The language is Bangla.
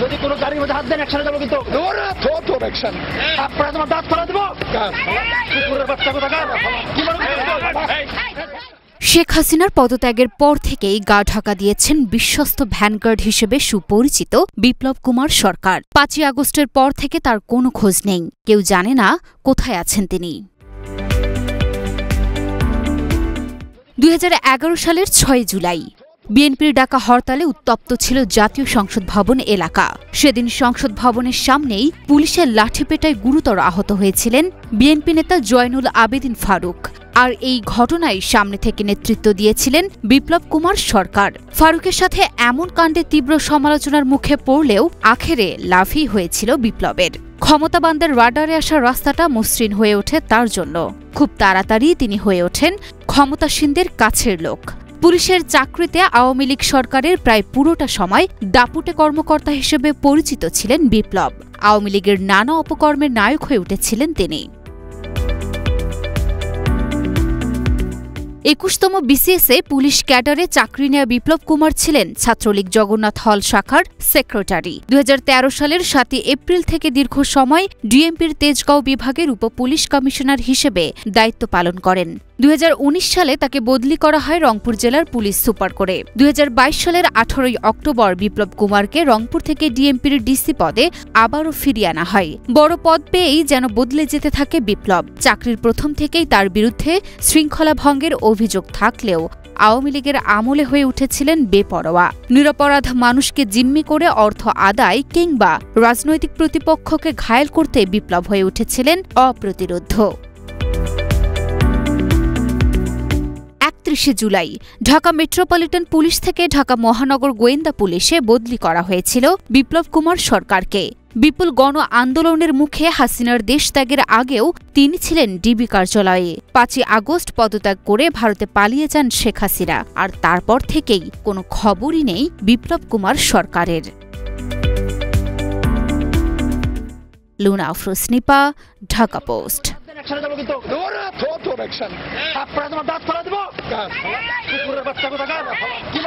যদি কোনো গাড়ির মধ্যে হাত দেন অ্যাকশনে যাবো কিন্তু অ্যাকশন আপনারা তোমার দাঁত ফেলা দেবো কুকুরের বাচ্চা কোথাকার কি বলবো। শেখ হাসিনার পদত্যাগের পর থেকেই গা ঢাকা দিয়েছেন বিশ্বস্ত ভ্যানগার্ড হিসেবে সুপরিচিত বিপ্লব কুমার সরকার। ৫ই আগস্টের পর থেকে তার কোনো খোঁজ নেই, কেউ জানে না কোথায় আছেন তিনি। ২০১১ সালের ৬ জুলাই বিএনপির ডাকা হরতালে উত্তপ্ত ছিল জাতীয় সংসদ ভবন এলাকা। সেদিন সংসদ ভবনের সামনেই পুলিশের লাঠিপেটায় গুরুতর আহত হয়েছিলেন বিএনপি নেতা জয়নুল আবেদিন ফারুক। আর এই ঘটনায় সামনে থেকে নেতৃত্ব দিয়েছিলেন বিপ্লব কুমার সরকার। ফারুকের সাথে এমন কাণ্ডে তীব্র সমালোচনার মুখে পড়লেও আখেরে লাভই হয়েছিল বিপ্লবের। ক্ষমতাবানদের রাডারে আসার রাস্তাটা মসৃণ হয়ে ওঠে তার জন্য। খুব তাড়াতাড়ি তিনি হয়ে ওঠেন ক্ষমতাসীনদের কাছের লোক। পুলিশের চাকরিতে আওয়ামী লীগ সরকারের প্রায় পুরোটা সময় দাপুটে কর্মকর্তা হিসেবে পরিচিত ছিলেন বিপ্লব। আওয়ামী লীগের নানা অপকর্মের নায়ক হয়ে উঠেছিলেন তিনি। ২১তম বিসিএসে পুলিশ ক্যাডারে চাকরি নেওয়া বিপ্লব কুমার ছিলেন ছাত্রলীগ জগন্নাথ হল শাখার সেক্রেটারি। ২০১৩ সালের ৭ এপ্রিল থেকে দীর্ঘ সময় ডিএমপির তেজগাঁও বিভাগের উপ পুলিশ কমিশনার হিসেবে দায়িত্ব পালন করেন। ২০১৯ সালে তাকে বদলি করা হয় রংপুর জেলার পুলিশ সুপার করে। ২০২২ সালের ১৮ অক্টোবর বিপ্লব কুমারকে রংপুর থেকে ডিএমপির ডিসি পদে আবারও ফিরিয়ে আনা হয়। বড় পদ পেয়েই যেন বদলে যেতে থাকে বিপ্লব। চাকরির প্রথম থেকেই তার বিরুদ্ধে শৃঙ্খলা ভঙ্গের অভিযোগ থাকলেও আওয়ামী লীগের আমলে হয়ে উঠেছিলেন বেপরোয়া। নিরপরাধ মানুষকে জিম্মি করে অর্থ আদায় কিংবা রাজনৈতিক প্রতিপক্ষকে ঘায়েল করতে বিপ্লব হয়ে উঠেছিলেন অপ্রতিরোধ্য। ৩১ জুলাই ঢাকা মেট্রোপলিটন পুলিশ থেকে ঢাকা মহানগর গোয়েন্দা পুলিশে বদলি করা হয়েছিল বিপ্লব কুমার সরকারকে। বিপুল গণ আন্দোলনের মুখে হাসিনার দেশত্যাগের আগেও তিনি ছিলেন ডিবি কার্যালয়ে। ৫ই আগস্ট পদত্যাগ করে ভারতে পালিয়ে যান শেখ হাসিনা। আর তারপর থেকেই কোনো খবরই নেই বিপ্লব কুমার সরকারের। লুনা আফরোজ নিপা, ঢাকা পোস্ট। আপনারা তোমার দাঁত ফেলা দেবো কুকুরের বাচ্চা কোথাকার কি